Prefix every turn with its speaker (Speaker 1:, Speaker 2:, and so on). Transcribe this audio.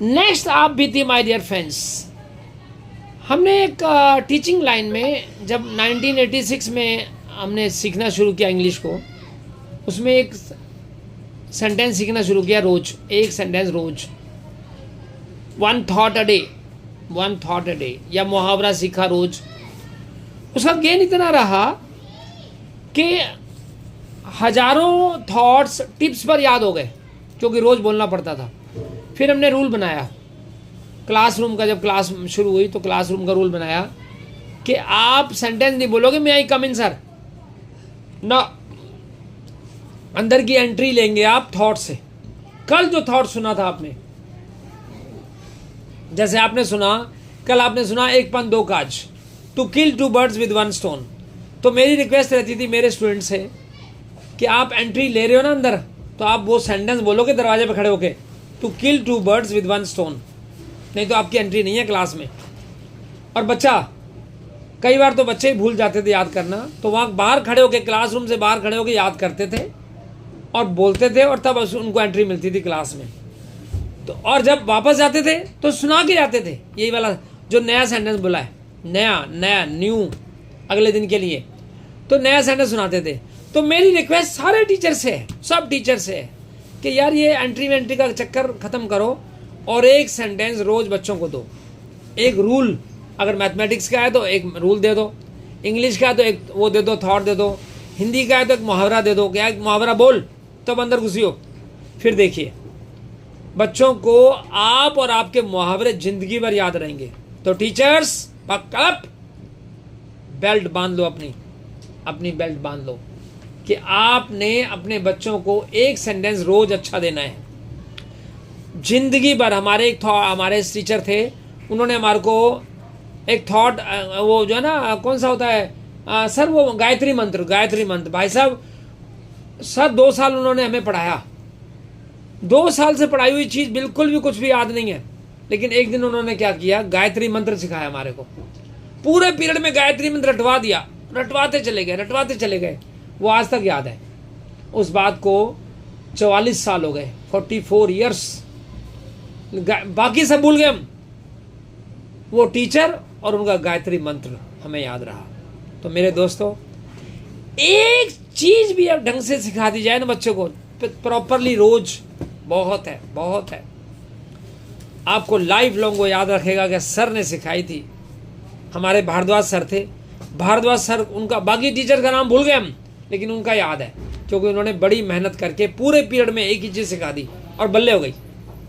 Speaker 1: Next आप भी थी माय डियर फ्रेंड्स। हमने एक टीचिंग लाइन में जब 1986 में हमने सीखना शुरू किया इंग्लिश को, उसमें एक सेंटेंस सीखना शुरू किया रोज, एक सेंटेंस रोज, वन थॉट अ डे, या मुहावरा सीखा रोज। उसका गेन इतना रहा कि हजारों थॉट्स टिप्स पर याद हो गए, क्योंकि रोज बोलना पड़ता था। फिर हमने रूल बनाया क्लासरूम का, जब क्लास शुरू हुई तो क्लासरूम का रूल बनाया कि आप सेंटेंस नहीं बोलोगे मे आई कम इन सर ना, अंदर की एंट्री लेंगे आप थॉट से। कल जो थॉट सुना था आपने, जैसे आपने सुना, कल आपने सुना एक पन दो काज, to kill two birds with one stone. तो मेरी रिक्वेस्ट रहती थी मेरे स्टूडेंट से कि आप एंट्री ले रहे हो ना अंदर, तो आप वो सेंटेंस बोलोगे दरवाजे पे खड़े होके, to kill two birds with one stone, नहीं तो आपकी एंट्री नहीं है क्लास में। और बच्चा, कई बार तो बच्चे ही भूल जाते थे याद करना, तो वहाँ बाहर खड़े होके, क्लासरूम से बाहर खड़े होके याद करते थे और बोलते थे, और तब उनको एंट्री मिलती थी क्लास में। तो और जब वापस जाते थे तो सुना के जाते थे, यही वाला जो नया सेंटेंस बोला है, नया न्यू, अगले दिन के लिए, तो नया सेंटेंस सुनाते थे। तो मेरी रिक्वेस्ट सारे टीचर से है, सब टीचर से है कि यार ये एंट्री का चक्कर खत्म करो और एक सेंटेंस रोज बच्चों को दो। एक रूल, अगर मैथमेटिक्स का है तो एक रूल दे दो, इंग्लिश का है तो एक वो दे दो, थॉट दे दो, हिंदी का है तो एक मुहावरा दे दो, क्या एक मुहावरा बोल तब अंदर घुसी हो। फिर देखिए बच्चों को आप और आपके मुहावरे जिंदगी भर याद रहेंगे। तो टीचर्स पकड़ बेल्ट बांध लो, अपनी बेल्ट बांध लो कि आपने अपने बच्चों को एक सेंटेंस रोज अच्छा देना है जिंदगी भर। हमारे इस टीचर थे, उन्होंने हमारे को एक थॉट, वो जो है ना कौन सा होता है सर, वो गायत्री मंत्र। भाई साहब सर 2 साल उन्होंने हमें पढ़ाया, 2 साल से पढ़ाई हुई चीज़ बिल्कुल भी कुछ भी याद नहीं है, लेकिन एक दिन उन्होंने क्या किया, गायत्री मंत्र सिखाया हमारे को। पूरे पीरियड में गायत्री मंत्र रटवा दिया, रटवाते चले गए, वो आज तक याद है। उस बात को 44 साल हो गए, 44 ईयर्स, बाकी सब भूल गए हम, वो टीचर और उनका गायत्री मंत्र हमें याद रहा। तो मेरे दोस्तों, एक चीज भी अब ढंग से सिखा दी जाए ना बच्चों को प्रॉपरली रोज, बहुत है। आपको लाइफ लॉन्ग वो याद रखेगा कि सर ने सिखाई थी। हमारे भारद्वाज सर थे, भारद्वाज सर, उनका, बाकी टीचर का नाम भूल गए हम, लेकिन उनका याद है, क्योंकि उन्होंने बड़ी मेहनत करके पूरे पीरियड में एक ही चीज सिखा दी और बल्ले हो गई।